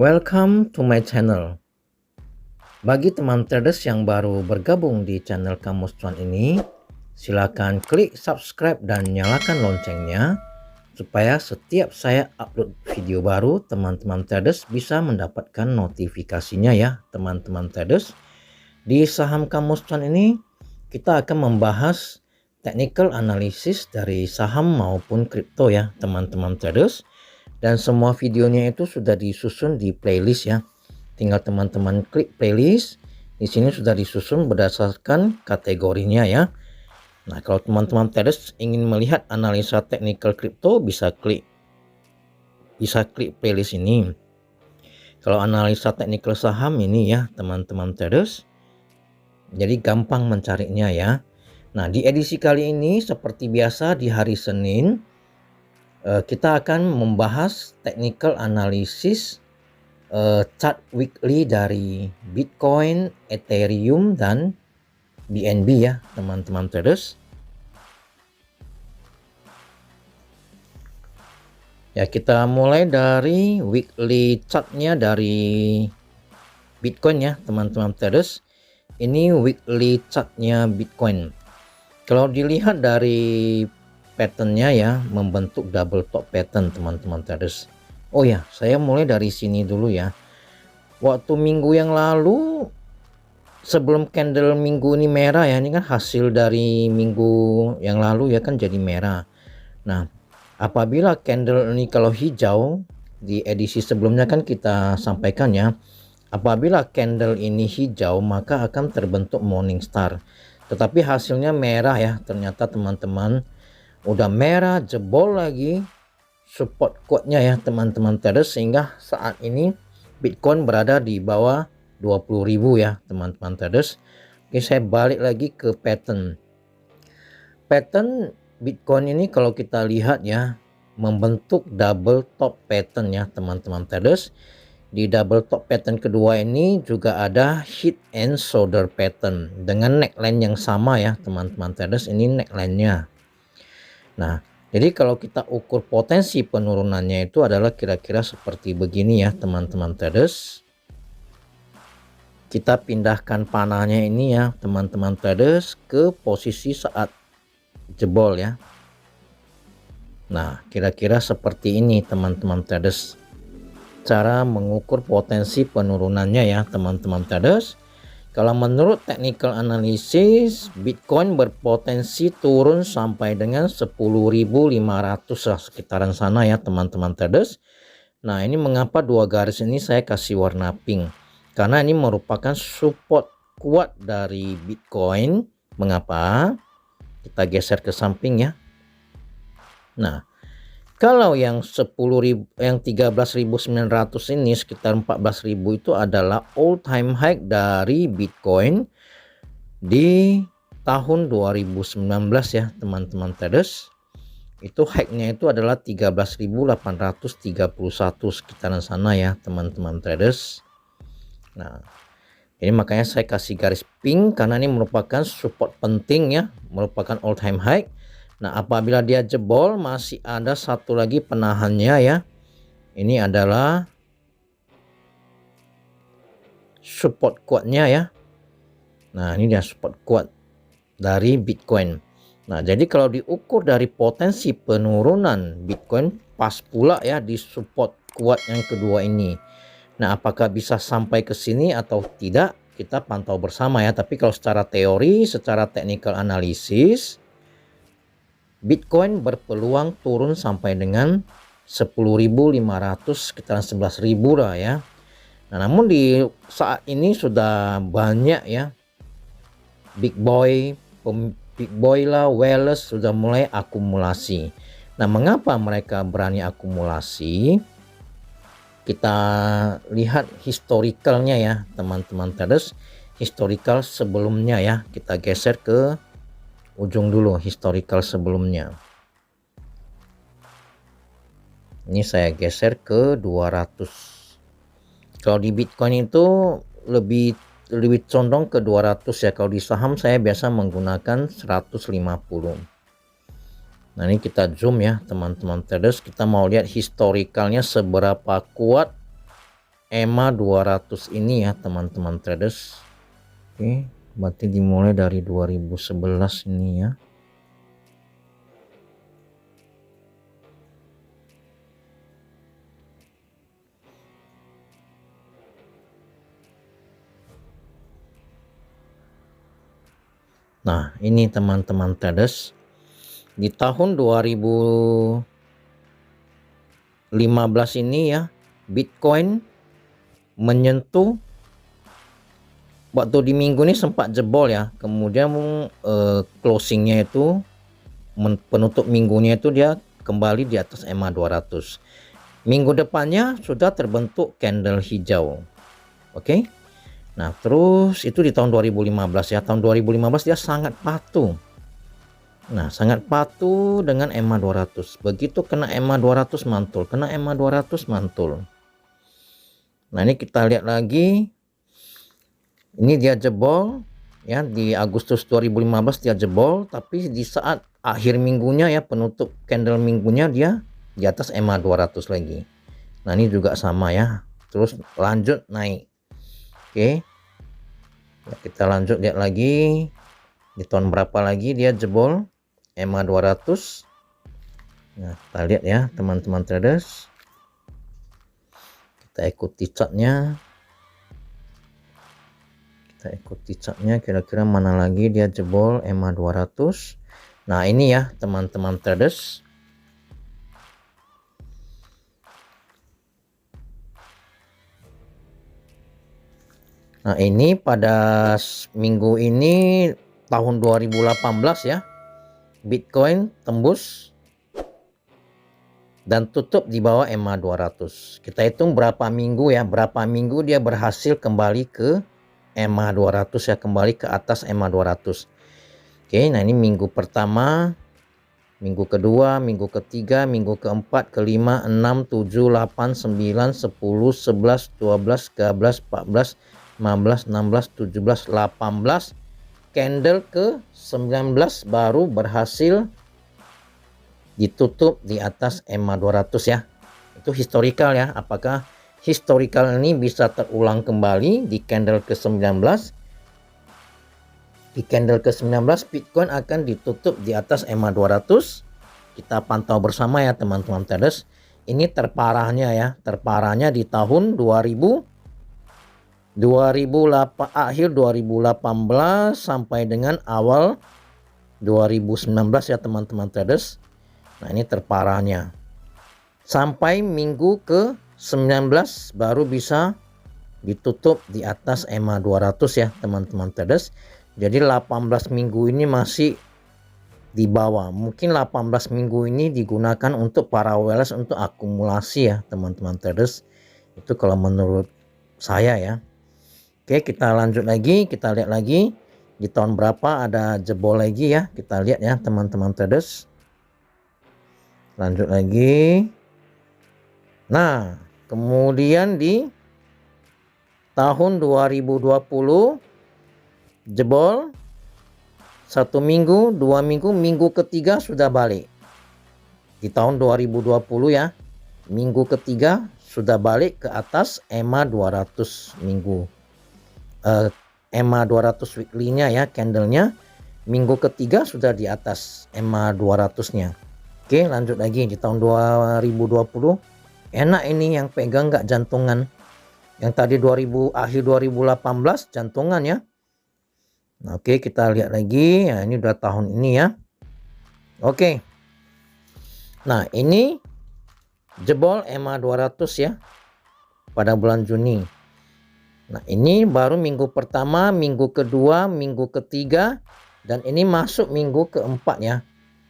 Welcome to my channel. Bagi teman traders yang baru bergabung di channel Kamus Cuan ini, silakan klik subscribe dan nyalakan loncengnya supaya setiap saya upload video baru, teman-teman traders bisa mendapatkan notifikasinya ya, teman-teman traders. Di saham Kamus Cuan ini kita akan membahas technical analysis dari saham maupun kripto ya, teman-teman traders. Dan semua videonya itu sudah disusun di playlist ya. Tinggal teman-teman klik playlist. Di sini sudah disusun berdasarkan kategorinya ya. Nah, kalau teman-teman traders ingin melihat analisa teknikal kripto bisa klik playlist ini. Kalau analisa teknikal saham ini ya, teman-teman traders. Jadi gampang mencarinya ya. Nah, di edisi kali ini seperti biasa di hari Senin kita akan membahas technical analysis chart weekly dari Bitcoin, Ethereum, dan BNB ya teman-teman traders. Ya, kita mulai dari weekly chartnya dari Bitcoin ya teman-teman traders. Ini weekly chartnya Bitcoin. Kalau dilihat dari patternnya ya, membentuk double top pattern teman-teman traders. Oh ya, saya mulai dari sini dulu ya. Waktu minggu yang lalu, sebelum candle minggu ini merah ya, ini kan hasil dari minggu yang lalu ya kan jadi merah. Nah, apabila candle ini kalau hijau, di edisi sebelumnya kan kita sampaikan ya, apabila candle ini hijau maka akan terbentuk morning star. Tetapi hasilnya merah ya, ternyata teman-teman. Udah merah, jebol lagi support kuatnya ya teman-teman traders, sehingga saat ini Bitcoin berada di bawah 20.000 ya teman-teman traders. Oke, saya balik lagi ke pattern Bitcoin ini. Kalau kita lihat ya, membentuk double top pattern ya teman-teman traders. Di double top pattern kedua ini juga ada head and shoulder pattern dengan neckline yang sama ya teman-teman traders. Ini neckline-nya. Nah, jadi kalau kita ukur potensi penurunannya itu adalah kira-kira seperti begini ya teman-teman traders. Kita pindahkan panahnya ini ya teman-teman traders ke posisi saat jebol ya. Nah, kira-kira seperti ini teman-teman traders cara mengukur potensi penurunannya ya teman-teman traders. Kalau menurut technical analysis, Bitcoin berpotensi turun sampai dengan 10.500 lah, sekitaran sana ya teman-teman traders. Nah, ini mengapa dua garis ini saya kasih warna pink? Karena ini merupakan support kuat dari Bitcoin. Mengapa? Kita geser ke samping ya. Nah, kalau yang 13.900 ini sekitar 14.000 itu adalah all time high dari Bitcoin di tahun 2019 ya teman-teman traders. Itu high-nya itu adalah 13.831 sekitaran sana ya teman-teman traders. Nah, ini makanya saya kasih garis pink karena ini merupakan support penting ya, merupakan all time high. Nah, apabila dia jebol masih ada satu lagi penahannya ya. Ini adalah support kuatnya ya. Nah, ini dia support kuat dari Bitcoin. Nah, jadi kalau diukur dari potensi penurunan Bitcoin pas pula ya di support kuat yang kedua ini. Nah, apakah bisa sampai ke sini atau tidak? Kita pantau bersama ya. Tapi kalau secara teori, secara technical analysis, Bitcoin berpeluang turun sampai dengan 10.500 sekitaran 11.000 lah ya. Nah, namun di saat ini sudah banyak ya big boy lah, whales sudah mulai akumulasi. Nah, mengapa mereka berani akumulasi? Kita lihat historicalnya ya teman-teman traders. Historical sebelumnya ya, kita geser ke ujung dulu historical sebelumnya. Ini saya geser ke 200. Kalau di Bitcoin itu lebih condong ke 200 ya. Kalau di saham saya biasa menggunakan 150. Nah, ini kita zoom ya teman-teman traders. Kita mau lihat historicalnya seberapa kuat EMA 200 ini ya teman-teman traders. Oke, berarti dimulai dari 2011 ini ya. Nah, ini teman-teman traders, di tahun 2015 ini ya, Bitcoin menyentuh, waktu di minggu ini sempat jebol ya, kemudian closingnya itu, penutup minggunya itu dia kembali di atas EMA 200. Minggu depannya sudah terbentuk candle hijau. Oke. Nah, terus itu di tahun 2015 ya. Tahun 2015 dia sangat patuh. Nah, sangat patuh dengan EMA 200. Begitu kena EMA 200 mantul, kena EMA 200 mantul. Nah, ini kita lihat lagi. Ini dia jebol ya, di Agustus 2015 dia jebol, tapi di saat akhir minggunya ya, penutup candle minggunya dia di atas EMA 200 lagi. Nah, ini juga sama ya. Terus lanjut naik. Oke. Ya, kita lanjut lihat lagi di tahun berapa lagi dia jebol EMA 200. Nah, kita lihat ya teman-teman traders, kita ikuti chartnya, kira-kira mana lagi dia jebol EMA 200. Nah, ini ya teman-teman traders. Nah, ini pada minggu ini tahun 2018 ya, Bitcoin tembus dan tutup di bawah EMA 200. Kita hitung berapa minggu ya, berapa minggu dia berhasil kembali ke EMA 200 ya, kembali ke atas EMA 200. Oke, nah ini minggu pertama, minggu kedua, minggu ketiga, minggu keempat, kelima, 6, 7, 8, 9, 10, 11, 12, 13, 14, 15, 16, 17, 18, candle ke 19 baru berhasil ditutup di atas EMA 200 ya. Itu historical ya, apakah historical ini bisa terulang kembali di candle ke 19? Di candle ke 19 Bitcoin akan ditutup di atas EMA 200. Kita pantau bersama ya teman-teman traders. Ini terparahnya ya, terparahnya di tahun akhir 2018 sampai dengan awal 2019 ya teman-teman traders. Nah, ini terparahnya. Sampai minggu ke 19 baru bisa ditutup di atas EMA 200 ya teman-teman traders. Jadi 18 minggu ini masih di bawah. Mungkin 18 minggu ini digunakan untuk para whales untuk akumulasi ya teman-teman traders. Itu kalau menurut saya ya. Oke, kita lanjut lagi, kita lihat lagi di tahun berapa ada jebol lagi ya. Kita lihat ya teman-teman traders. Lanjut lagi. Nah, kemudian di tahun 2020 jebol 1 minggu, 2 minggu, minggu ketiga sudah balik. Di tahun 2020 ya, minggu ketiga sudah balik ke atas EMA 200 minggu. EMA 200 weekly-nya ya, candlenya minggu ketiga sudah di atas EMA 200-nya. Oke, lanjut lagi di tahun 2020. Enak ini yang pegang nggak jantungan. Yang tadi akhir 2018 jantungan ya. Nah, oke, kita lihat lagi. Nah, ini udah tahun ini ya. Oke. Nah, ini jebol EMA 200 ya pada bulan Juni. Nah, ini baru minggu pertama, minggu kedua, minggu ketiga, dan ini masuk minggu keempat ya.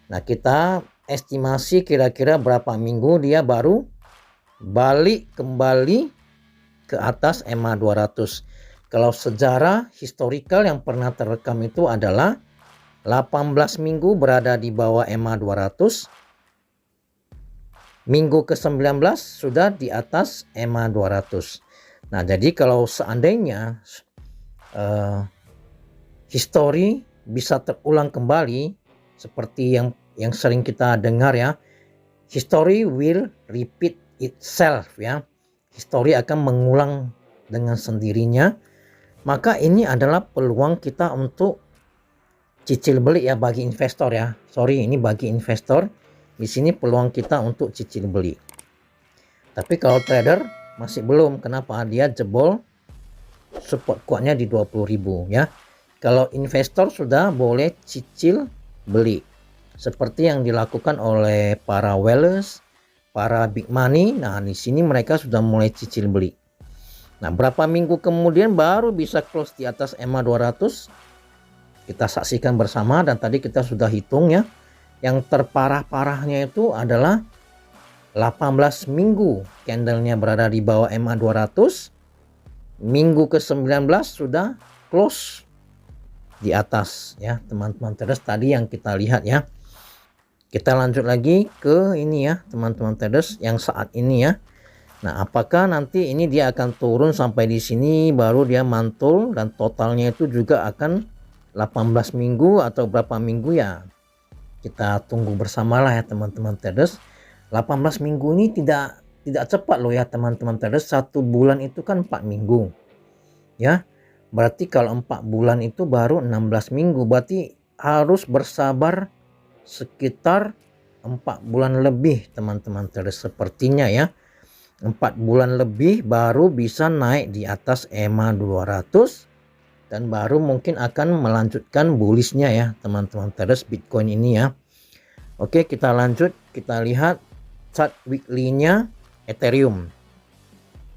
Nah, kita estimasi kira-kira berapa minggu dia baru balik kembali ke atas EMA 200. Kalau sejarah historical yang pernah terekam itu adalah 18 minggu berada di bawah EMA 200. Minggu ke-19 sudah di atas EMA 200. Nah, jadi kalau seandainya histori bisa terulang kembali seperti yang sering kita dengar ya, history will repeat itself ya. histori akan mengulang dengan sendirinya. Maka ini adalah peluang kita untuk cicil beli ya bagi investor ya. Sorry, ini bagi investor. Di sini peluang kita untuk cicil beli. Tapi kalau trader masih belum. Kenapa? Dia jebol support kuatnya di 20.000 ya. Kalau investor sudah boleh cicil beli. Seperti yang dilakukan oleh para whales, para big money. Nah, di sini mereka sudah mulai cicil beli. Nah, berapa minggu kemudian baru bisa close di atas EMA 200. Kita saksikan bersama dan tadi kita sudah hitung ya. Yang terparah-parahnya itu adalah 18 minggu candlenya berada di bawah EMA 200. Minggu ke-19 sudah close di atas ya teman-teman traders, tadi yang kita lihat ya. Kita lanjut lagi ke ini ya teman-teman traders yang saat ini ya. Nah, apakah nanti ini dia akan turun sampai di sini baru dia mantul dan totalnya itu juga akan 18 minggu atau berapa minggu ya? Kita tunggu bersamalah ya teman-teman traders. 18 minggu ini tidak cepat loh ya teman-teman traders. 1 bulan itu kan 4 minggu ya. Berarti kalau 4 bulan itu baru 16 minggu. Berarti harus bersabar sekitar 4 bulan lebih teman-teman traders sepertinya ya. 4 bulan lebih baru bisa naik di atas EMA 200 dan baru mungkin akan melanjutkan bullishnya ya teman-teman traders Bitcoin ini ya. Oke, kita lanjut, kita lihat chart weekly-nya Ethereum.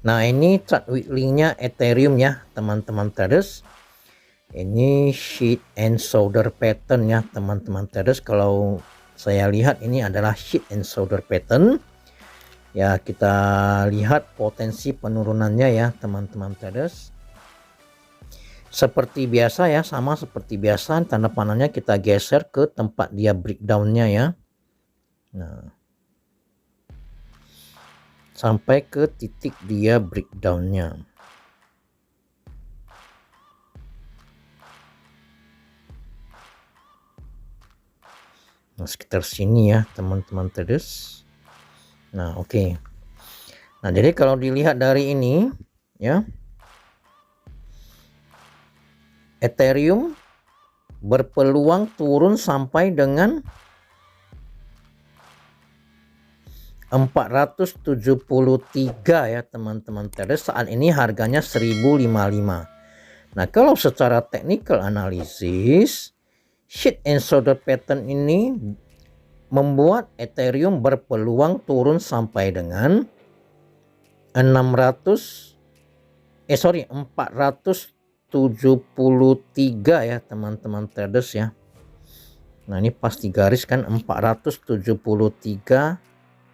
Nah, ini chart weekly-nya Ethereum ya teman-teman traders. Ini sheet and shoulder pattern ya teman-teman traders. Kalau saya lihat ini adalah sheet and shoulder pattern. Ya, kita lihat potensi penurunannya ya teman-teman traders. Seperti biasa ya, sama seperti biasa tanda panahnya kita geser ke tempat dia breakdown-nya ya. Nah, sampai ke titik dia breakdown-nya. Nah, sekitar sini ya teman-teman traders. Nah, oke. Nah, jadi kalau dilihat dari ini ya, Ethereum berpeluang turun sampai dengan 473 ya teman-teman traders. Saat ini harganya 1055. Nah, kalau secara technical analysis, sheet and shoulder pattern ini membuat Ethereum berpeluang turun sampai dengan 473 ya teman-teman traders ya. Nah, ini pas digaris kan 473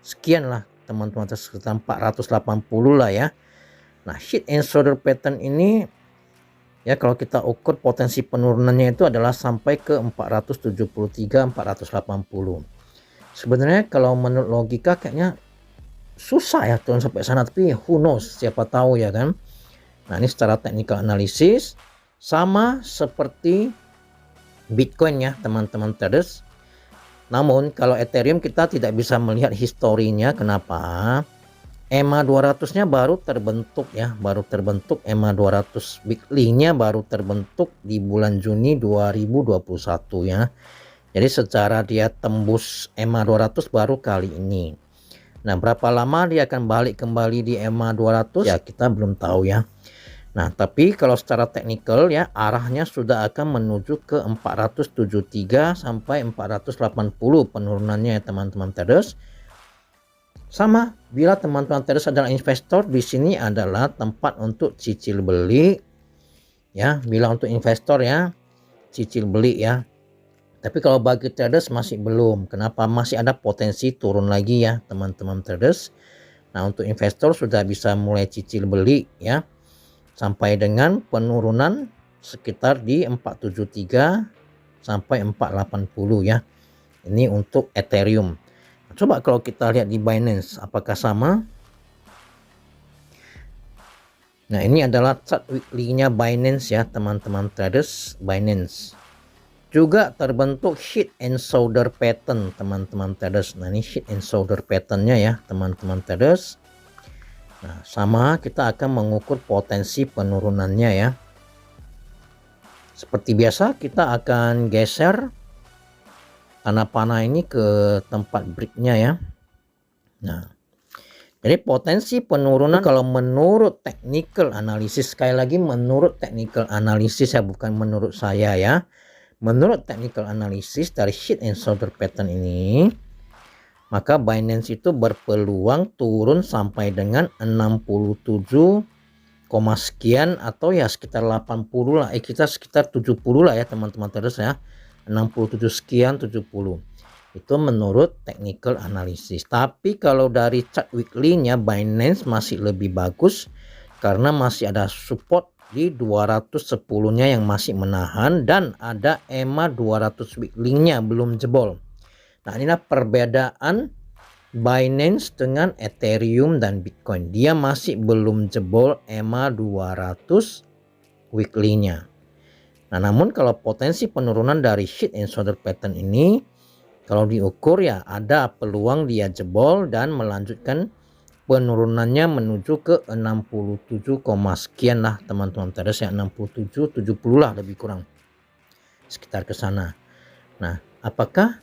sekian lah teman-teman, sekitar 480 lah ya. Nah, sheet and shoulder pattern ini ya, kalau kita ukur potensi penurunannya itu adalah sampai ke 473 480. Sebenarnya kalau menurut logika kayaknya susah ya turun sampai sana, tapi who knows, siapa tahu ya kan. Nah, ini secara technical analysis sama seperti Bitcoin ya teman-teman traders. Namun kalau Ethereum kita tidak bisa melihat historinya. Kenapa? EMA 200-nya baru terbentuk ya, baru terbentuk EMA 200 weekly-nya baru terbentuk di bulan Juni 2021 ya. Jadi secara dia tembus EMA 200 baru kali ini. Nah, berapa lama dia akan balik kembali di EMA 200 ya kita belum tahu ya. Nah, tapi kalau secara teknikal ya arahnya sudah akan menuju ke 473 sampai 480 penurunannya ya teman-teman traders. Sama, bila teman-teman traders adalah investor, di sini adalah tempat untuk cicil beli ya. Bila untuk investor ya cicil beli ya. Tapi kalau bagi traders masih belum. Kenapa? Masih ada potensi turun lagi ya teman-teman traders. Nah, untuk investor sudah bisa mulai cicil beli ya, sampai dengan penurunan sekitar di 473 sampai 480 ya. Ini untuk Ethereum. Coba kalau kita lihat di Binance apakah sama. Nah, ini adalah chart weekly-nya Binance ya teman-teman traders. Binance juga terbentuk sheet and shoulder pattern teman-teman traders. Nah, ini sheet and shoulder pattern-nya ya teman-teman traders. Nah, sama kita akan mengukur potensi penurunannya ya. Seperti biasa kita akan geser tanah panah ini ke tempat breaknya ya. Nah, jadi potensi penurunan kalau menurut technical analysis, sekali lagi menurut technical analysis ya, bukan menurut saya ya. Menurut technical analysis dari sheet and shoulder pattern ini, maka Binance itu berpeluang turun sampai dengan 67, sekian atau ya sekitar 80 lah, kita sekitar 70 lah ya teman-teman terus ya, 67 sekian 70 itu menurut technical analysis. Tapi kalau dari chart weekly-nya Binance masih lebih bagus karena masih ada support di 210-nya yang masih menahan dan ada EMA 200 weekly-nya belum jebol. Nah, inilah perbedaan Binance dengan Ethereum dan Bitcoin. Dia masih belum jebol EMA 200 weekly-nya. Nah, namun kalau potensi penurunan dari sheet and shoulder pattern ini, kalau diukur ya ada peluang dia jebol dan melanjutkan penurunannya menuju ke 67, sekian lah teman-teman traders ya, 67 70 lah lebih kurang, sekitar ke sana. Nah, apakah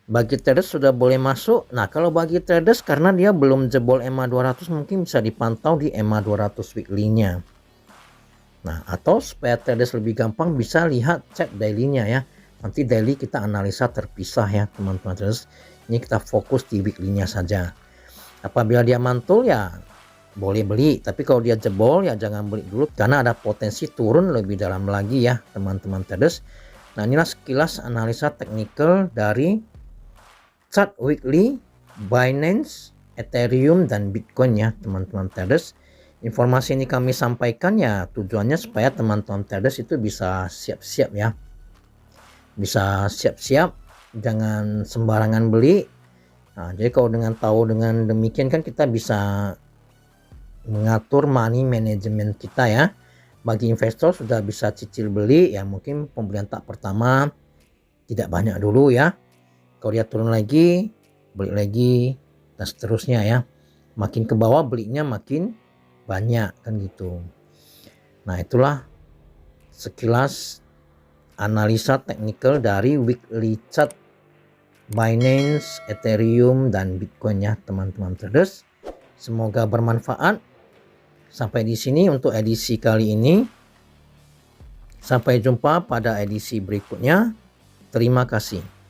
bagi traders sudah boleh masuk? Nah, kalau bagi traders karena dia belum jebol EMA 200 mungkin bisa dipantau di EMA 200 weekly-nya. Nah, atau supaya traders lebih gampang bisa lihat chart daily-nya ya. Nanti daily kita analisa terpisah ya teman-teman traders. Ini kita fokus di weekly-nya saja. Apabila dia mantul ya boleh beli, tapi kalau dia jebol ya jangan beli dulu karena ada potensi turun lebih dalam lagi ya teman-teman traders. Nah, inilah sekilas analisa teknikal dari chart weekly Binance, Ethereum dan Bitcoin ya teman-teman traders. Informasi ini kami sampaikan ya tujuannya supaya teman-teman traders itu bisa siap-siap ya. Bisa siap-siap, jangan sembarangan beli. Nah, jadi kalau dengan tahu dengan demikian kan kita bisa mengatur money management kita ya. Bagi investor sudah bisa cicil beli ya, mungkin pembelian tak pertama tidak banyak dulu ya. Kalau dia turun lagi, beli lagi dan seterusnya ya. Makin ke bawah belinya makin banyak kan gitu. Nah, itulah sekilas analisa teknikal dari weekly chart Binance, Ethereum dan Bitcoin ya teman-teman traders. Semoga bermanfaat. Sampai di sini untuk edisi kali ini. Sampai jumpa pada edisi berikutnya. Terima kasih.